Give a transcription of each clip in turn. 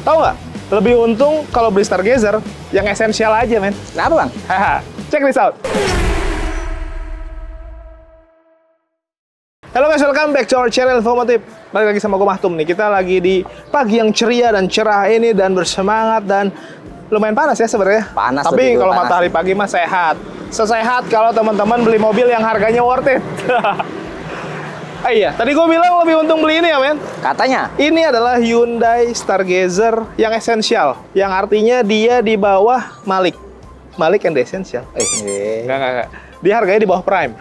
Tahu nggak? Lebih untung kalau beli Stargazer yang esensial aja, men. Kenapa, Bang? Haha, check this out. Halo guys, welcome back to our channel Infomotif. Balik lagi sama gue Mahtum nih. Kita lagi di pagi yang ceria dan cerah ini dan bersemangat dan lumayan panas ya sebenarnya. Panas. Tapi kalau matahari pagi mah sehat. Sesehat kalau teman-teman beli mobil yang harganya worth it. Iya, tadi gue bilang lebih untung beli ini ya, men. Katanya. Ini adalah Hyundai Stargazer yang esensial, yang artinya dia di bawah Malik. Malik yang essential. Enggak. Dia harganya di bawah Prime.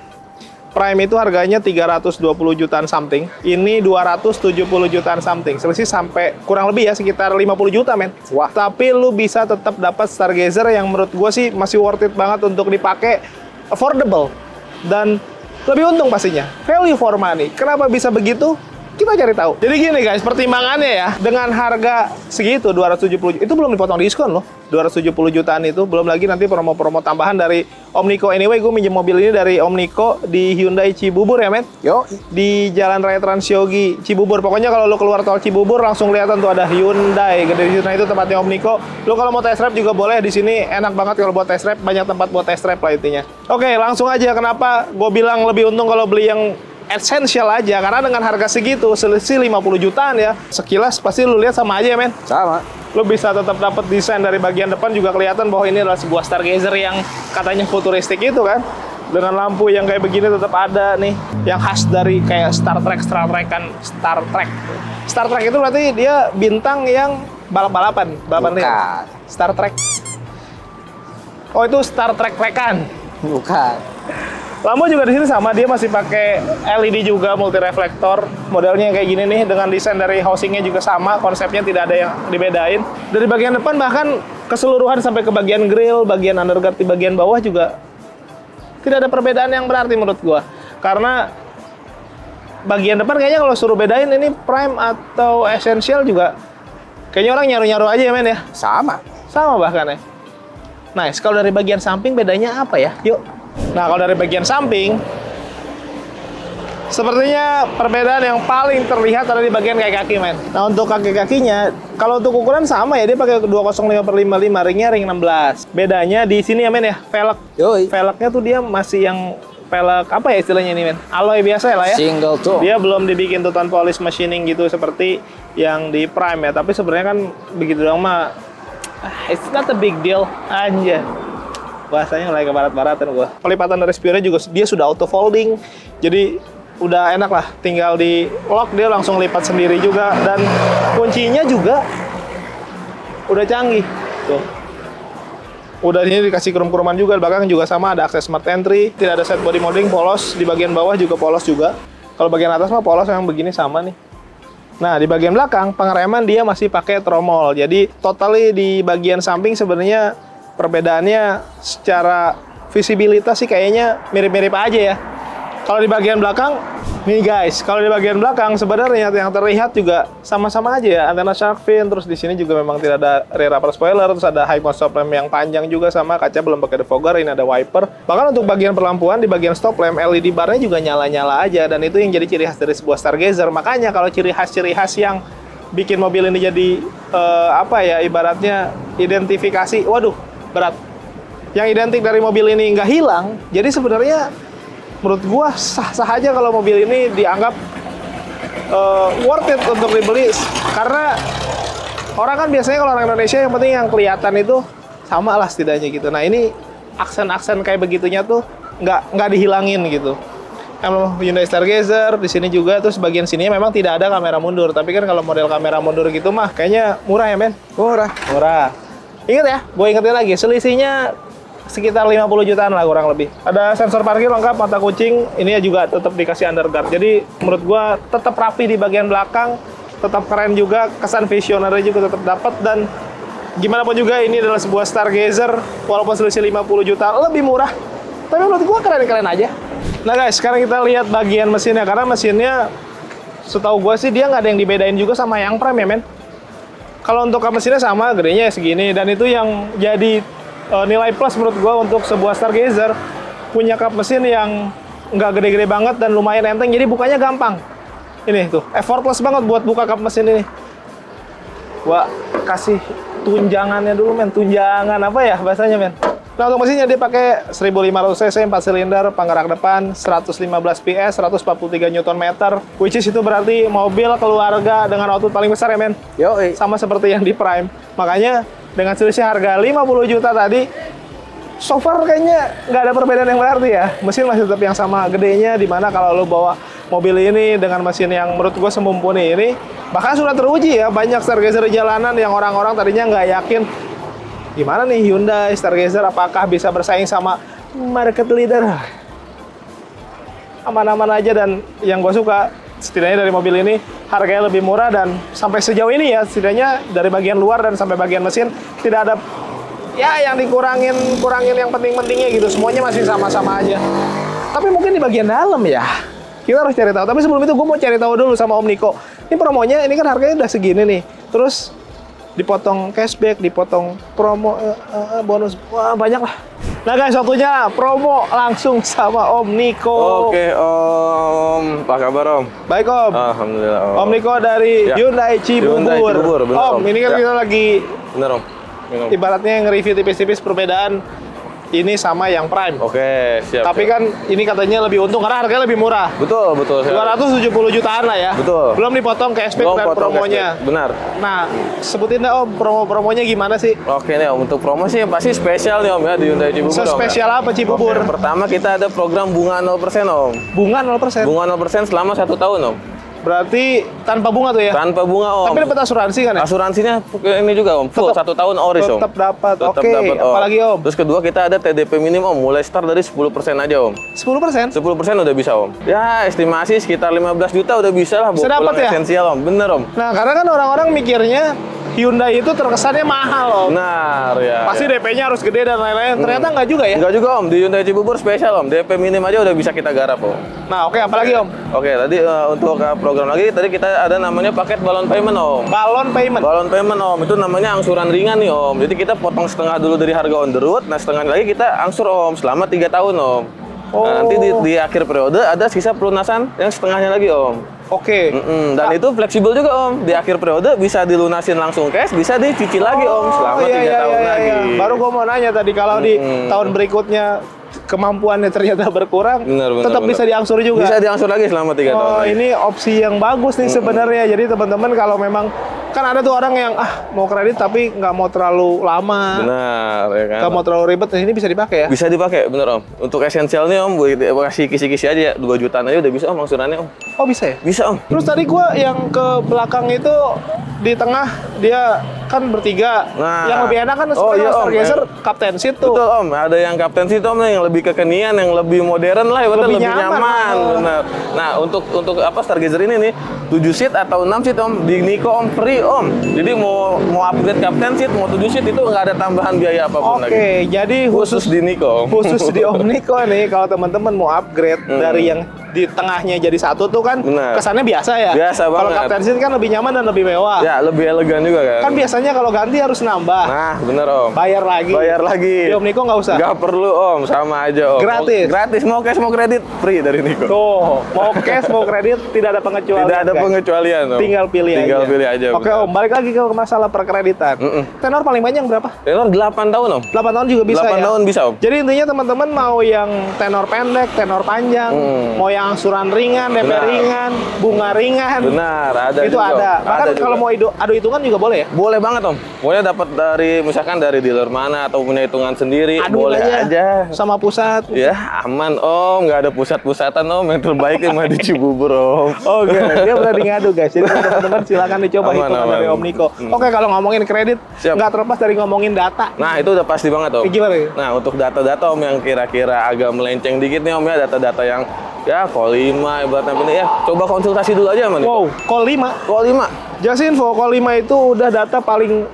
Prime itu harganya 320 jutaan something. Ini 270 jutaan something. Selisih sampai kurang lebih ya sekitar 50 juta, men. Wah. Tapi lu bisa tetap dapat Stargazer yang menurut gue sih masih worth it banget untuk dipakai, affordable dan lebih untung pastinya. Value for money. Kenapa bisa begitu? Kita cari tahu. Jadi gini guys, pertimbangannya ya, dengan harga segitu 270 itu belum dipotong diskon loh. 270 jutaan itu belum lagi nanti promo-promo tambahan dari Omnico. Anyway, gue minjem mobil ini dari Omnico di Hyundai Cibubur ya, men. Yo, di Jalan Raya Transyogi Cibubur. Pokoknya kalau lo keluar tol Cibubur langsung kelihatan tuh ada Hyundai. Gede di sana itu tempatnya Omnico. Lo kalau mau test drive juga boleh di sini. Enak banget kalau buat test drive, banyak tempat buat test drive lah intinya. Oke, langsung aja kenapa gue bilang lebih untung kalau beli yang esensial aja, karena dengan harga segitu selisih 50 jutaan ya. Sekilas pasti lu lihat sama aja ya, men. Sama. Lu bisa tetap dapat desain dari bagian depan juga kelihatan bahwa ini adalah sebuah Stargazer yang katanya futuristik itu kan. Dengan lampu yang kayak begini tetap ada nih, yang khas dari kayak Star Trek kan. Star Trek itu berarti dia bintang yang balap-balapan real. Star Trek. Oh, itu Star Trek rekan. Bukan. Lampu juga di sini sama, dia masih pakai LED juga, multi reflektor. Modelnya kayak gini nih, dengan desain dari housingnya juga sama, konsepnya tidak ada yang dibedain. Dari bagian depan bahkan keseluruhan sampai ke bagian grill, bagian underguard di bagian bawah juga tidak ada perbedaan yang berarti menurut gua. Karena bagian depan kayaknya kalau suruh bedain ini Prime atau Essential juga kayaknya orang nyaru-nyaru aja ya, men ya. Sama bahkan ya. Nice, kalau dari bagian samping bedanya apa ya? Yuk. Nah, kalau dari bagian samping, sepertinya perbedaan yang paling terlihat ada di bagian kaki-kaki, men. Nah, untuk kaki-kakinya, kalau untuk ukuran sama ya, dia pakai 205/55, ringnya ring 16. Bedanya di sini ya, men ya, velg. Velgnya tuh dia masih yang velg, apa ya istilahnya ini, men? Alloy biasa ya lah ya. Single tone. Dia belum dibikin tutan polish machining gitu seperti yang di Prime ya. Tapi sebenarnya kan begitu dong mah, it's not a big deal aja. Bahasanya mulai ke barat-baratan gua. Pelipatan dari spionnya juga dia sudah auto folding. Jadi udah enak lah, tinggal di lock dia langsung lipat sendiri juga, dan kuncinya juga udah canggih. Tuh. Udah ini dikasih krum-kruman juga, di belakang juga sama, ada akses smart entry, tidak ada set body molding, polos, di bagian bawah juga polos juga. Kalau bagian atas mah polos yang begini sama nih. Nah, di bagian belakang pengereman dia masih pakai tromol. Jadi totally di bagian samping sebenarnya perbedaannya secara visibilitas sih kayaknya mirip-mirip aja ya. Kalau di bagian belakang, nih guys, kalau di bagian belakang sebenarnya yang terlihat juga sama-sama aja ya. Antena shark fin, terus di sini juga memang tidak ada rear upper spoiler, terus ada high mount stop lamp yang panjang juga sama, kaca belum pakai defogger, ini ada wiper. Bahkan untuk bagian perlampuan di bagian stop lamp, LED barnya juga nyala-nyala aja, dan itu yang jadi ciri khas dari sebuah Stargazer. Makanya kalau ciri khas yang bikin mobil ini jadi apa ya, ibaratnya identifikasi, waduh, berat. Yang identik dari mobil ini nggak hilang, jadi sebenarnya menurut gua sah-sah aja kalau mobil ini dianggap worth it untuk dibeli. Karena orang kan biasanya kalau orang Indonesia yang penting yang kelihatan itu sama lah setidaknya gitu. Nah, ini aksen-aksen kayak begitunya tuh nggak dihilangin gitu. Emang Hyundai Stargazer di sini juga, terus bagian sini memang tidak ada kamera mundur. Tapi kan kalau model kamera mundur gitu mah kayaknya murah ya, men? Murah. Ingat ya, gue ingetin lagi, selisihnya sekitar 50 jutaan lah kurang lebih. Ada sensor parkir lengkap, mata kucing, ini juga tetap dikasih underguard. Jadi menurut gue tetap rapi di bagian belakang, tetap keren juga, kesan visioner juga tetap dapat, dan gimana pun juga ini adalah sebuah Stargazer, walaupun selisih 50 juta lebih murah, tapi menurut gue keren-keren aja. Nah guys, sekarang kita lihat bagian mesinnya, karena mesinnya setahu gue sih dia nggak ada yang dibedain juga sama yang Prime ya, men. Kalau untuk kap mesinnya sama, gedenya segini, dan itu yang jadi nilai plus menurut gue untuk sebuah Stargazer, punya kap mesin yang nggak gede-gede banget dan lumayan enteng, jadi bukanya gampang. Ini tuh, effortless banget buat buka kap mesin ini. Gua kasih tunjangannya dulu, men. Tunjangan apa ya bahasanya, men? Nah, untuk mesinnya dia pakai 1500 cc, 4 silinder, penggerak depan, 115 PS, 143 Nm, which is itu berarti mobil keluarga dengan output paling besar ya, men? Yoi. Sama seperti yang di Prime. Makanya dengan selisih harga 50 juta tadi, so far kayaknya nggak ada perbedaan yang berarti ya. Mesin masih tetap yang sama gedenya, dimana kalau lo bawa mobil ini dengan mesin yang menurut gue semumpuni ini, bahkan sudah teruji ya, banyak Stargazer di jalanan yang orang-orang tadinya nggak yakin gimana nih Hyundai Stargazer apakah bisa bersaing sama market leader. Aman-aman aja, dan yang gue suka setidaknya dari mobil ini harganya lebih murah, dan sampai sejauh ini ya setidaknya dari bagian luar dan sampai bagian mesin tidak ada ya yang kurangin yang penting-pentingnya gitu, semuanya masih sama-sama aja. Tapi mungkin di bagian dalam ya kita harus cari tahu. Tapi sebelum itu gue mau cari tahu dulu sama Om Niko. Ini promonya ini kan harganya udah segini nih, terus dipotong cashback, dipotong promo, bonus, wah banyak lah. Nah guys, waktunya promo langsung sama Om Niko. Oke Om, apa kabar Om? Baik Om. Alhamdulillah Om. Om Niko dari Ya. Hyundai Cibubur. Hyundai Cibubur, bener, Om, Om. ini kan Ya. kita lagi Bener Om. Minum. ibaratnya nge-review tipis-tipis perbedaan ini sama yang Prime. Oke, siap. Tapi siap. kan ini katanya lebih untung karena harganya lebih murah. Betul, betul. 270 jutaan lah ya. Betul. Belum dipotong cashback Belum dan potong promonya. cashback. Benar. Nah, sebutin deh Om, promo-promonya gimana sih? Oke nih Om, untuk promo sih pasti spesial nih Om ya di Hyundai Cibubur Om. Spesial apa Cibubur? Oke, pertama kita ada program bunga 0% Om. Bunga 0%. Bunga 0% selama 1 tahun Om. Berarti tanpa bunga tuh ya? Tanpa bunga Om. Tapi dapat asuransi kan ya? Asuransinya ini juga Om, full 1 tahun oris Om. Tetap dapat. Tetap Oke, dapat, Om. apalagi Om? Terus kedua kita ada TDP minim Om, mulai start dari 10% aja Om. 10%? 10% udah bisa Om. Ya estimasi sekitar 15 juta udah bisa lah buat Bisa dapat pulang ya? esensial Om. Bener Om. Nah, karena kan orang-orang mikirnya Hyundai itu terkesannya mahal Om. Benar ya. Pasti ya. DP-nya harus gede dan lain-lain. Ternyata nggak juga ya? Enggak juga Om, di Hyundai Cibubur spesial Om. DP minim aja udah bisa kita garap Om. Nah, oke, apalagi Om? Oke, tadi untuk program lagi tadi kita ada namanya paket balon payment Om. Balon payment. Balon payment Om, itu namanya angsuran ringan nih Om. Jadi kita potong setengah dulu dari harga on the road, nah setengah lagi kita angsur Om selama 3 tahun Om. Nah, nanti di akhir periode ada sisa pelunasan yang setengahnya lagi Om. Oke. Dan itu fleksibel juga Om. Di akhir periode bisa dilunasin langsung cash, bisa dicicil lagi Om selama 3 tahun lagi. Baru gua mau nanya tadi kalau di tahun berikutnya kemampuannya ternyata berkurang, Benar, tetap bisa diangsur juga. Bisa diangsur lagi selama 3 tahun Oh, lagi. ini opsi yang bagus nih sebenarnya. Jadi teman-teman kalau memang kan ada tuh orang yang mau kredit tapi nggak mau terlalu lama, Benar, ya kan? nggak mau terlalu ribet. Nah, ini bisa dipakai ya? Bisa dipakai, bener Om. Untuk esensialnya Om, buat kasih kisi-kisi aja, 2 jutaan aja udah bisa Om angsurannya Om. Oh bisa ya? Bisa Om. Terus tadi gua yang ke belakang itu di tengah dia kan bertiga. Nah. Yang lebih enak kan Oh, iya, Om. Stargazer Captain Seat tuh. Betul Om, ada yang kapten sih Om, yang lebih kekinian, yang lebih modern lah, Lebih lebih nyaman. nyaman. Bener. Nah, untuk apa Stargazer ini nih, 7 seat atau 6 seat Om, di Niko Om free Om. Jadi mau upgrade kapten seat, mau 7 seat itu nggak ada tambahan biaya apapun lagi. Oke, jadi Khusus di Niko Om. khusus di Om Niko nih kalau teman-teman mau upgrade dari yang di tengahnya jadi satu tuh kan Benar. kesannya biasa ya. Biasa Kalau banget. Captain Seat kan lebih nyaman dan lebih mewah. Ya, lebih elegan juga kan. Kan biasanya kalau ganti harus nambah. Nah, bener Om. Bayar lagi. Bayar lagi. Di Om Niko nggak usah. Nggak perlu Om, sama aja Om. Gratis. Gratis, mau cash mau kredit free dari Niko. Tuh, mau cash mau kredit tidak ada pengecualian. Tidak ada guys. pengecualian Om. Tinggal pilih Tinggal aja. pilih aja. Oke bener. Om, balik lagi ke masalah perkreditan. Tenor paling banyak berapa? Tenor 8 tahun Om. 8 tahun juga bisa 8 ya? tahun bisa Om. Jadi intinya teman-teman mau yang tenor pendek, tenor panjang, mau yang angsuran ringan, DP Benar. ringan, bunga ringan. Benar, ada Itu juga, ada. Om. Bahkan Ada kalau juga. mau adu hitungan juga boleh ya? Boleh banget Om. Pokoknya dapat dari misalkan dari dealer mana atau punya hitungan sendiri, Aduin boleh aja. sama pusat. Ya, aman Om, nggak ada pusat-pusatan Om. Yang terbaik mah di Cibubur Om. Oke, dia berani ngadu guys. Jadi teman-teman silakan dicoba Aman, hitungan aman. dari Om Niko. Oke, kalau ngomongin kredit, Siap. nggak terlepas dari ngomongin data. Nah, itu udah pasti banget Om. Gimana ya? Nah, untuk data-data Om yang kira-kira agak melenceng dikit nih Om ya, data-data yang ya call 5 ibaratnya ini ya, coba konsultasi dulu aja sama nih. Wow, call 5. Call 5. Just info, call 5 itu udah data paling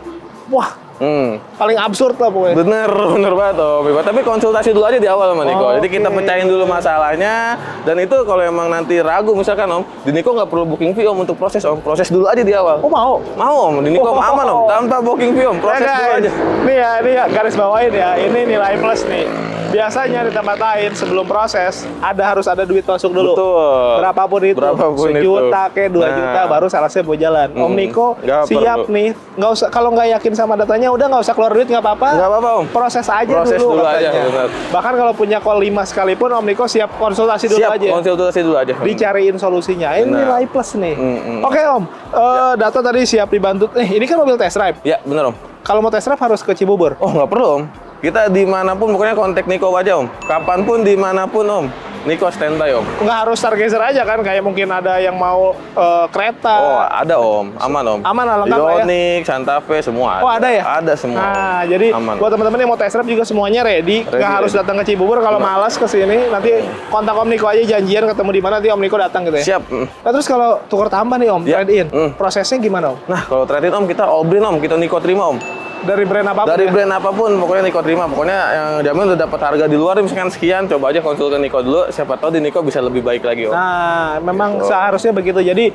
paling absurd lah pokoknya. Bener banget Om. Tapi konsultasi dulu aja di awal sama Niko. Jadi kita pecahin dulu masalahnya. Dan itu kalau emang nanti ragu misalkan Om, di Niko nggak perlu booking fee Om untuk proses Om. Proses dulu aja di awal. Oh mau? Mau Om, di Niko aman Om. Tanpa booking fee Om, proses dulu aja. Nih ya garis bawain ya. Ini nilai plus nih. Biasanya di tempat lain sebelum proses harus ada duit masuk dulu. Betul. Berapapun itu. Sejuta ke 2 juta baru salesnya mau jalan. Om Niko siap nih. Nggak usah, kalau nggak yakin sama datanya udah nggak usah keluar duit, nggak apa-apa. Nggak apa-apa Om. Proses aja dulu aja, benar. Bahkan kalau punya call 5 sekalipun Om Niko siap konsultasi dulu aja. Konsultasi dulu aja. Dicariin solusinya. Ini nilai plus nih. Oke Om, data tadi siap dibantu. Ini kan mobil test drive. Ya benar Om. Kalau mau test drive harus ke Cibubur? Oh nggak perlu Om. Kita dimanapun pokoknya kontak Niko aja Om. Kapanpun dimanapun Om. Niko standby Om. Nggak harus Stargazer aja kan? Kayak mungkin ada yang mau kereta. Oh ada Om, aman Om. Aman lah, lengkap ya? Ioniq, Santa Fe semua ada. Oh ada ya? Ada semua. Nah jadi aman. Buat teman-teman yang mau test drive juga semuanya ready. Nggak harus datang ke Cibubur. Kalau malas ke sini nanti kontak Om Niko aja, janjian ketemu di mana, nanti Om Niko datang gitu ya? Siap. Nah terus kalau tukar tambah nih Om, trade in, prosesnya gimana Om? Nah kalau trade in Om, kita all brand Om, kita Niko terima Om. Dari brand apapun? Dari ya? brand apapun, pokoknya Niko terima. Pokoknya yang jamin udah dapat harga di luar, misalkan sekian, coba aja konsultan Niko dulu. Siapa tahu di Niko bisa lebih baik lagi Om. Nah memang seharusnya begitu. Jadi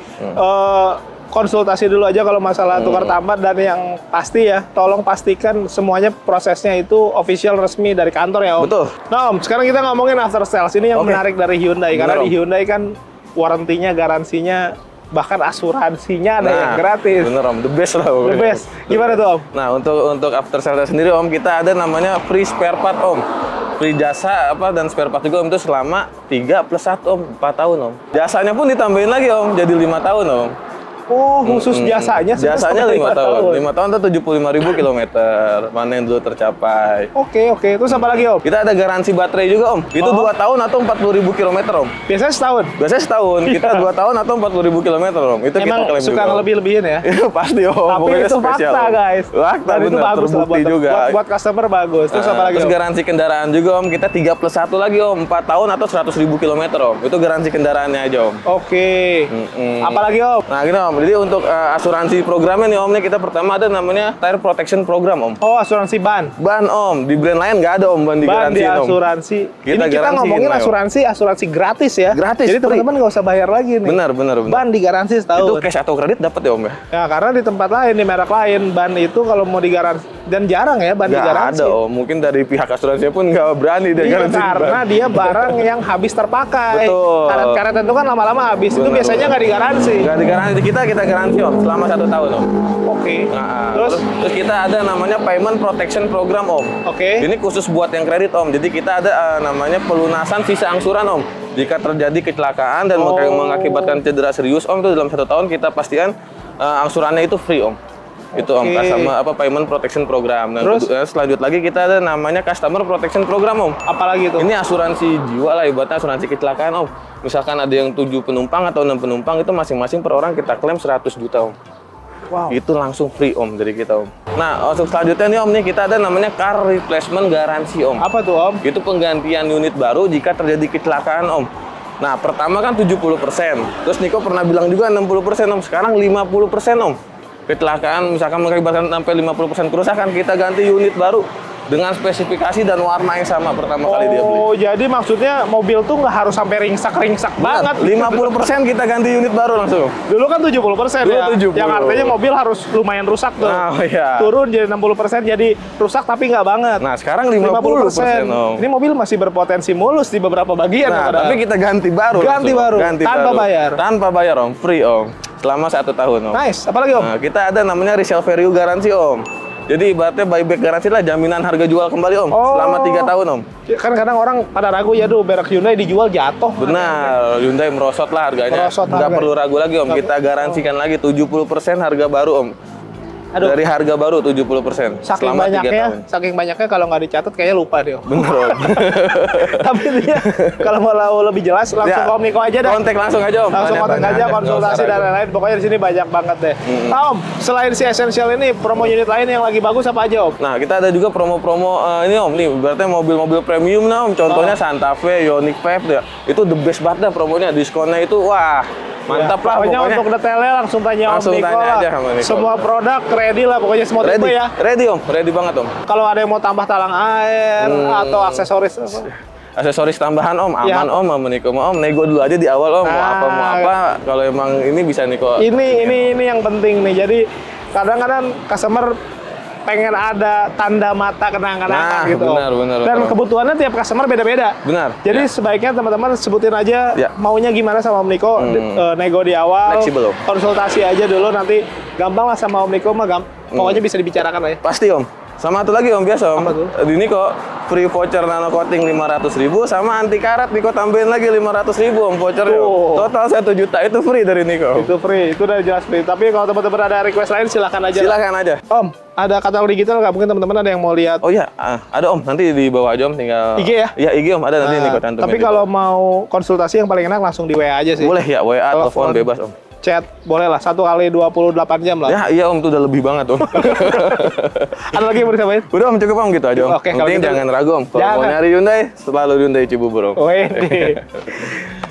konsultasi dulu aja kalau masalah tukar tambah, dan yang pasti ya, tolong pastikan semuanya prosesnya itu official resmi dari kantor ya Om. Betul. Nah Om, sekarang kita ngomongin after sales. Ini yang menarik dari Hyundai. Karena di Hyundai kan warantinya, garansinya, bahkan asuransinya ada yang gratis. Bener Om, the best lah pokoknya. The best. Gimana tuh Om? Nah untuk after sales sendiri Om, kita ada namanya free spare part Om. Free jasa dan spare part juga Om, itu selama 3 plus 1 Om, 4 tahun Om. Jasanya pun ditambahin lagi Om, jadi 5 tahun Om. Oh, khusus jasanya? Jasanya 5 tahun. 5 tahun itu 75.000 kilometer. Mana yang dulu tercapai. Oke. Terus apa lagi Om? Kita ada garansi baterai juga Om. Itu 2 tahun atau 40.000 kilometer Om. Biasanya setahun? Biasanya setahun. Kita 2 tahun atau 40.000 kilometer Om. Itu emang kita klaim suka ngelebih-lebihin ya? Pasti Om. Tapi pokoknya itu spesial, fakta Om. guys. Fakta dan itu bener, bagus lah terbukti juga. Buat customer bagus. Terus apa lagi Terus Om? garansi kendaraan juga Om. Kita 3 plus 1 lagi Om. 4 tahun atau 100.000 kilometer Om. Itu garansi kendaraannya aja Om. Oke. Apalagi Om? Nah gini Om. Jadi untuk asuransi programnya nih Om, nih kita pertama ada namanya Tire Protection Program Om. Oh, asuransi ban. Ban Om, di brand lain nggak ada Om ban digaransi Om. Asuransi. Ini kita ngomongin asuransi gratis ya. Gratis. Jadi teman-teman nggak usah bayar lagi nih. Benar. Ban digaransi setahun. Itu cash atau kredit dapat ya Om ya? Ya karena di tempat lain, di merek lain, ban itu kalau mau digaransi, dan jarang ya ban digaransi. Nggak ada Om, mungkin dari pihak asuransinya pun nggak berani dia garansi. Karena dia barang yang habis terpakai. Betul. Karet-karet itu kan lama-lama habis. Itu biasanya nggak digaransi. Nggak digaransi, kita garansi Om selama 1 tahun Om. Oke. Nah, terus kita ada namanya Payment Protection Program Om. Oke. Ini khusus buat yang kredit Om. Jadi kita ada namanya pelunasan sisa angsuran Om. Jika terjadi kecelakaan dan mengakibatkan cedera serius Om, itu dalam 1 tahun kita pastikan angsurannya itu free Om. Itu Om, sama Payment Protection Program. Dan terus selanjut lagi kita ada namanya Customer Protection Program Om. Apalagi itu? Ini asuransi jiwa lah, ibaratnya asuransi kecelakaan Om. Misalkan ada yang 7 penumpang atau 6 penumpang, itu masing-masing per orang kita klaim 100 juta Om. Wow. Itu langsung free Om dari kita Om. Nah untuk selanjutnya nih Om, nih kita ada namanya Car Replacement Garansi Om. Apa tuh Om? Itu penggantian unit baru jika terjadi kecelakaan Om. Nah pertama kan 70%. Terus Niko pernah bilang juga 60% Om. Sekarang 50% Om. Kecelakaan misalkan mengakibatkan sampai 50% kerusakan, kita ganti unit baru dengan spesifikasi dan warna yang sama pertama kali dia beli. Oh, jadi maksudnya mobil tuh nggak harus sampai ringsak banget. 50% kita ganti unit baru langsung. Dulu kan 70% Dulu ya. 70. Yang artinya mobil harus lumayan rusak tuh. Oh, iya. Turun jadi 60%, jadi rusak tapi nggak banget. Nah, sekarang 50%. Ini mobil masih berpotensi mulus di beberapa bagian. Nah, tapi kita ganti baru. Ganti baru. Tanpa bayar. Tanpa bayar Om, free Om. Selama 1 tahun Om. Nice. Apalagi Om? Nah, kita ada namanya resale value garansi Om. Jadi ibaratnya buyback garansi lah, jaminan harga jual kembali Om. Selama 3 tahun Om. Kan kadang orang pada ragu ya, merek Hyundai dijual jatuh. Benar, Hyundai merosot lah harganya. Nggak perlu ragu lagi Om, kita garansikan lagi 70% harga baru Om. Aduh. Dari harga baru 70%. Saking banyaknya kalau nggak dicatat kayaknya lupa deh Om. Bener Om. Tapi dia kalau mau lebih jelas langsung ke Om Niko aja deh. Kontak langsung aja Om. Langsung kontak aja, konsultasi dan lain-lain. Pokoknya di sini banyak banget deh. Nah Om, selain si Essential ini, promo unit lain yang lagi bagus apa aja Om? Nah kita ada juga promo-promo ini Om. Nih berarti mobil-mobil premium nah Om. Contohnya Santa Fe, Ioniq 5 ya. Itu the best banget dah promonya. Diskonnya itu wah. Mantap lah pokoknya. Untuk detailnya langsung tanya Om Niko lah. Aja sama Niko. Semua produk ready lah pokoknya, semua tipe ya. Ready Om, ready banget Om. Kalau ada yang mau tambah talang air atau aksesoris aksesoris tambahan Om, aman Om, sama Niko Om. Nego dulu aja di awal Om, mau apa. Kalau emang ini bisa Niko. Ini yang penting nih. Jadi kadang-kadang customer pengen ada tanda mata kenang-kenangan gitu. Benar. Dan kebutuhannya tiap customer beda-beda. Benar. Jadi sebaiknya teman-teman sebutin aja maunya gimana sama Om Niko, nego di awal, Fleksibel, Om. konsultasi aja dulu, nanti gampang lah sama Om Niko mah, pokoknya bisa dibicarakan lah ya. Pasti Om. Sama satu lagi Om, biasa Om. Ini kok free voucher nano coating 500.000 sama anti karat Niko tambahin lagi 500.000 Om vouchernya. Total 1 juta itu free dari Niko. Itu free, itu udah jelas free. Tapi kalau teman-teman ada request lain silahkan aja. Silahkan aja. Om, ada katalog digital nggak? Mungkin teman-teman ada yang mau lihat. Oh iya, ada Om. Nanti di bawah aja Om, tinggal IG ya? Iya IG Om, ada nanti Niko cantumin. Tapi kalau mau konsultasi yang paling enak langsung di WA aja sih. Boleh ya, WA, telepon bebas Om. Chat boleh lah, 1 kali 28 jam lah. Ya iya Om, itu udah lebih banget Om. Ada lagi yang mau disampaikan? Udah Om, cukup Om gitu aja Om. Oke, kalau penting gitu, jangan ragu Om. Kalau mau nyari Hyundai, selalu Hyundai Cibubur Om. Wede.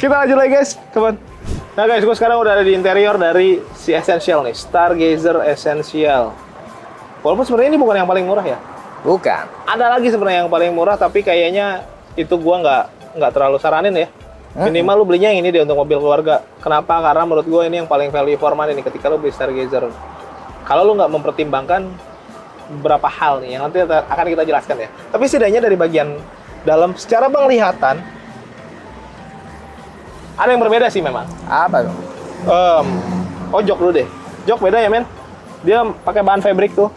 Kita lanjut lagi guys, teman. Nah guys, gue sekarang udah ada di interior dari si Essential nih, Stargazer Essential. Walaupun sebenarnya ini bukan yang paling murah ya. Bukan. Ada lagi sebenarnya yang paling murah, tapi kayaknya itu gua nggak terlalu saranin ya. Minimal lu belinya yang ini deh untuk mobil keluarga. Kenapa? Karena menurut gue ini yang paling value for money nih ketika lu beli Stargazer. Kalau lu nggak mempertimbangkan beberapa hal nih yang nanti akan kita jelaskan ya. Tapi setidaknya dari bagian dalam secara penglihatan ada yang berbeda sih memang. Apa dong? Jok dulu deh. Jok beda ya men. Dia pakai bahan fabric tuh.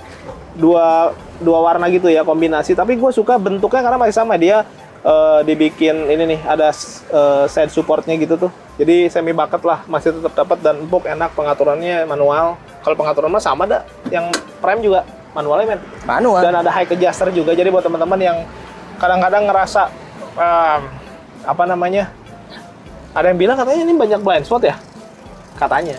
Dua warna gitu ya kombinasi. Tapi gue suka bentuknya karena masih sama dia. Dibikin ini nih ada side supportnya gitu tuh, jadi semi bucket lah, masih tetap dapat dan empuk, enak, pengaturannya manual. Kalau pengaturan mah sama dah, yang prime juga manualnya men. Manual. Dan ada high adjuster juga, jadi buat teman-teman yang kadang-kadang ngerasa apa namanya, ada yang bilang katanya ini banyak blind spot ya, katanya.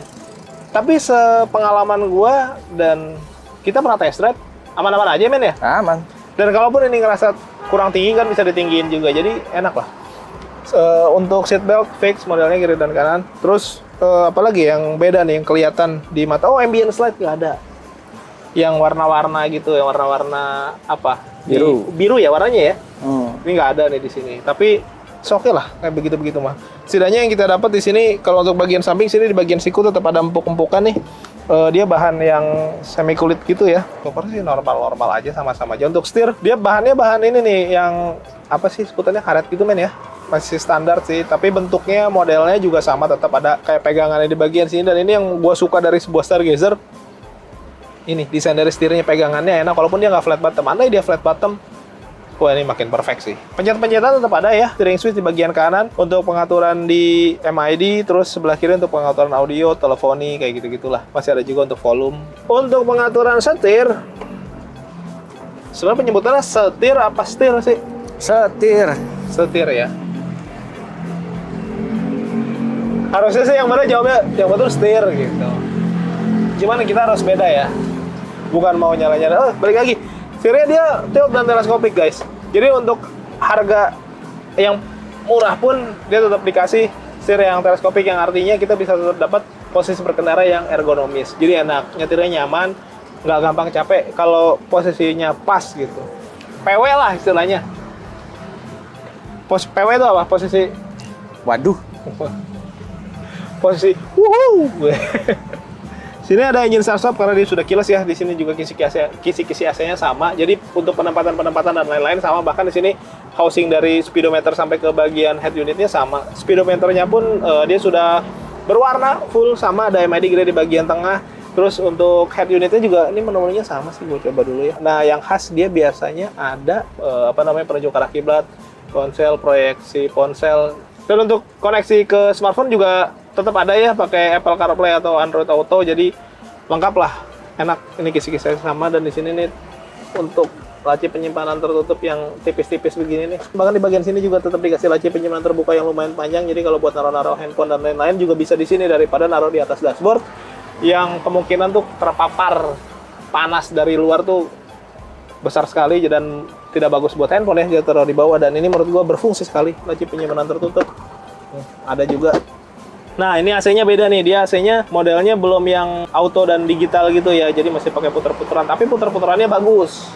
Tapi sepengalaman gua dan kita pernah test drive, aman-aman aja men ya. Aman. Dan kalaupun ini ngerasa kurang tinggi kan bisa ditinggiin juga, jadi enak lah. Untuk seat belt fix modelnya kiri dan kanan. Terus apalagi yang beda nih yang kelihatan di mata? Oh, ambient slide nggak ada. Yang warna-warna gitu, yang warna-warna apa? Biru ya warnanya ya. Ini nggak ada nih di sini. Tapi oke lah kayak begitu-begitu mah. Setidaknya yang kita dapat di sini kalau untuk bagian samping sini di bagian siku tetap ada empuk-empukan nih. Dia bahan yang semi kulit gitu ya. Pokoknya sih normal-normal aja, sama-sama aja. Untuk setir, dia bahannya bahan ini nih, yang apa sih sebutannya, karet gitu men ya. Masih standar sih, tapi bentuknya, modelnya juga sama, tetap ada kayak pegangannya di bagian sini. Dan ini yang gua suka dari sebuah Stargazer. Ini, desain dari setirnya, pegangannya enak, walaupun dia nggak flat bottom. Andai dia flat bottom, wah ini makin perfect sih. Pencet-pencetan tetap ada ya, steering switch di bagian kanan untuk pengaturan di MID, terus sebelah kiri untuk pengaturan audio, teleponi, kayak gitu-gitulah. Masih ada juga untuk volume. Untuk pengaturan setir, sebenarnya penyebutannya setir apa setir sih? Setir. Setir ya. Harusnya sih yang mana jawabnya, yang betul setir gitu. Cuman kita harus beda ya. Bukan mau nyala-nyala, balik lagi. Setirnya dia tilt dan teleskopik guys. Jadi untuk harga yang murah pun dia tetap dikasih setir yang teleskopik, yang artinya kita bisa tetap dapat posisi berkendara yang ergonomis. Jadi enak, nyetirnya nyaman, nggak gampang capek kalau posisinya pas gitu. PW lah istilahnya. PW itu apa? Posisi Waduh. Posisi Sini ada engine start stop karena dia sudah kilas ya. Di sini juga kisi-kisi AC-nya sama. Jadi untuk penempatan dan lain-lain sama. Bahkan di sini housing dari speedometer sampai ke bagian head unitnya sama. Speedometernya pun dia sudah berwarna full sama. Ada MID grade di bagian tengah. Terus untuk head unitnya juga ini menu-menunya sama sih. Gue coba dulu ya. Nah yang khas dia biasanya ada penunjuk arah kiblat, ponsel, proyeksi ponsel. Dan untuk koneksi ke smartphone juga tetap ada ya, pakai Apple CarPlay atau Android Auto, jadi lengkap lah, enak. Ini kisi-kisi sama, dan di sini nih untuk laci penyimpanan tertutup yang tipis-tipis begini nih. Bahkan di bagian sini juga tetap dikasih laci penyimpanan terbuka yang lumayan panjang, jadi kalau buat naruh-naruh handphone dan lain-lain juga bisa di sini daripada naruh di atas dashboard yang kemungkinan tuh terpapar panas dari luar tuh besar sekali dan tidak bagus buat handphone ya, dia taruh di bawah. Dan ini menurut gua berfungsi sekali, laci penyimpanan tertutup. Ada juga. Nah ini AC-nya beda nih, dia AC-nya modelnya belum yang auto dan digital gitu ya, jadi masih pakai puter-puteran, tapi puter-puterannya bagus.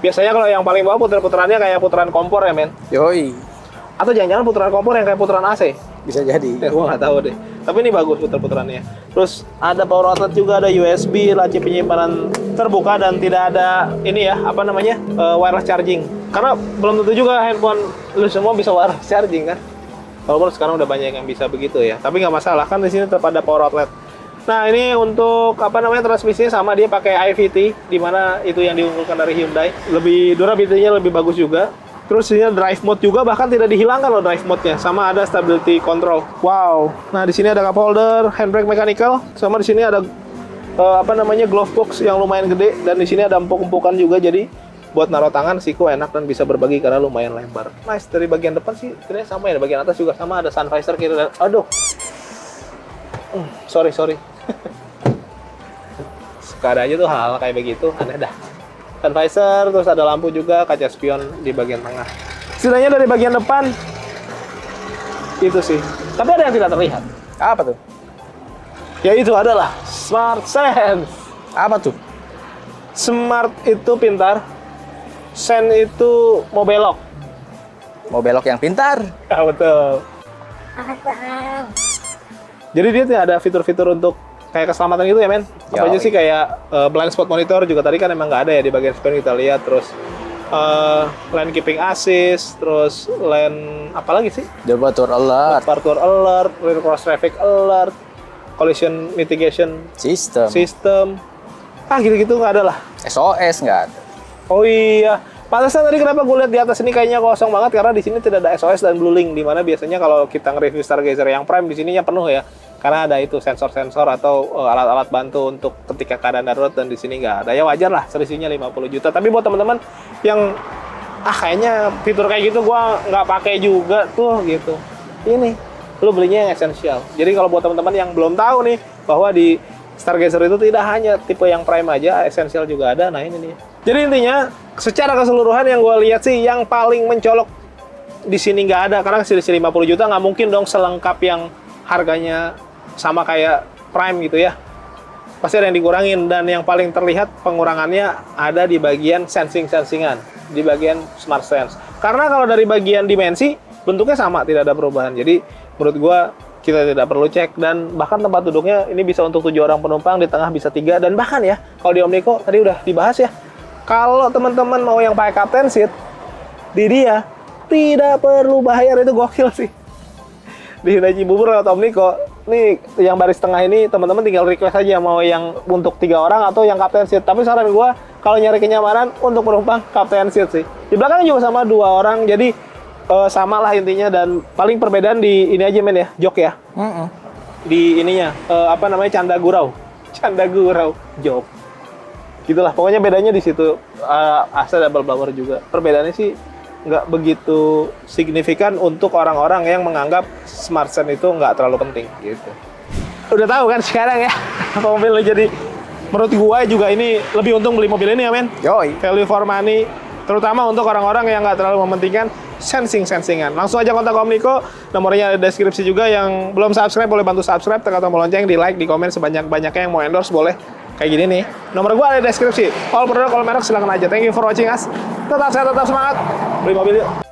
Biasanya kalau yang paling bawah puter-puterannya kayak putaran kompor ya men. Yoi. Atau jangan-jangan putaran kompor yang kayak putaran AC. Bisa jadi. Gua nggak tahu deh. Tapi ini bagus puter-puterannya. Terus ada power outlet juga, ada USB, laci penyimpanan terbuka dan tidak ada ini ya, apa namanya, wireless charging. Karena belum tentu juga handphone lu semua bisa wireless charging kan. Walaupun sekarang udah banyak yang bisa begitu ya. Tapi nggak masalah kan, di sini tetap ada power outlet. Nah ini untuk apa namanya, transmisinya sama, dia pakai IVT, dimana itu yang diunggulkan dari Hyundai. Lebih durability-nya lebih bagus juga. Terus ini drive mode juga, bahkan tidak dihilangkan loh drive mode-nya. Sama ada stability control. Wow. Nah di sini ada cup holder, handbrake mechanical, sama di sini ada apa namanya, glove box yang lumayan gede, dan di sini ada empuk-empukan juga, jadi buat naruh tangan siku enak dan bisa berbagi karena lumayan lebar. Nice. Dari bagian depan sih kayaknya sama ya, bagian atas juga sama, ada sun visor kiri dan aduh. Sorry. Suka ada aja tuh hal-hal kayak begitu, aneh dah. Sun visor, terus ada lampu juga, kaca spion di bagian tengah. Setidaknya dari bagian depan itu sih. Tapi ada yang tidak terlihat. Apa tuh? Yaitu adalah Smart Sense. Apa tuh? Smart itu pintar, Sense itu mau belok. Mau belok yang pintar. Ya, betul. Jadi dia tuh ada fitur-fitur untuk kayak keselamatan gitu ya, men. Apa aja sih, kayak blind spot monitor juga tadi kan emang nggak ada ya, di bagian spion kita lihat. Terus lane keeping assist, terus lane apa lagi sih? Departure alert. Departure alert, rear cross traffic alert, collision mitigation system. Gitu-gitu nggak ada lah. SOS nggak ada. Oh iya, pantesan tadi kenapa gue lihat di atas ini kayaknya kosong banget, karena di sini tidak ada SOS dan Blue Link, dimana biasanya kalau kita nge-review Stargazer yang Prime di sininya penuh ya, karena ada itu sensor-sensor atau alat-alat bantu untuk ketika keadaan darurat, dan di sini nggak ada. Ya wajar lah, selisihnya 50 juta. Tapi buat teman-teman yang kayaknya fitur kayak gitu gue nggak pakai juga tuh gitu, ini lu belinya yang essential. Jadi kalau buat teman-teman yang belum tahu nih bahwa di Stargazer itu tidak hanya tipe yang Prime aja, essential juga ada. Nah ini nih. Jadi intinya secara keseluruhan yang gue lihat sih, yang paling mencolok di sini nggak ada, karena selisih 50 juta nggak mungkin dong selengkap yang harganya sama kayak Prime gitu ya. Pasti ada yang dikurangin, dan yang paling terlihat pengurangannya ada di bagian sensingan, di bagian Smart Sense. Karena kalau dari bagian dimensi bentuknya sama, tidak ada perubahan. Jadi menurut gue kita tidak perlu cek, dan bahkan tempat duduknya ini bisa untuk 7 orang penumpang, di tengah bisa 3, dan bahkan ya kalau di Omnico tadi udah dibahas ya, kalau teman-teman mau yang pakai captain seat, di dia tidak perlu bayar. Itu gokil sih. Di Hyundai Cibubur atau Omnico nih, yang baris tengah ini teman-teman tinggal request aja mau yang untuk 3 orang atau yang captain seat. Tapi saran gue kalau nyari kenyamanan untuk penumpang captain seat sih. Di belakang juga sama 2 orang, jadi sama lah intinya. Dan paling perbedaan di ini aja, men ya, jok ya. Di ininya apa namanya, canda gurau jok gitulah, pokoknya bedanya di situ. AC double blower juga, perbedaannya sih nggak begitu signifikan untuk orang-orang yang menganggap Smart Sense itu nggak terlalu penting gitu. Udah tahu kan sekarang ya apa mobilnya. Jadi menurut gua juga ini lebih untung beli mobil ini ya, men. Yoi. Value for money, terutama untuk orang-orang yang nggak terlalu mementingkan sensingan. Langsung aja kontak Omnico, nomornya ada di deskripsi juga. Yang belum subscribe boleh bantu subscribe, tekan tombol lonceng, di like, di komen sebanyak-banyaknya. Yang mau endorse boleh kayak gini nih. Nomor gua ada di deskripsi. All produk, all merek, silakan aja. Thank you for watching us. Tetap sehat, tetap semangat. Beli mobil yuk.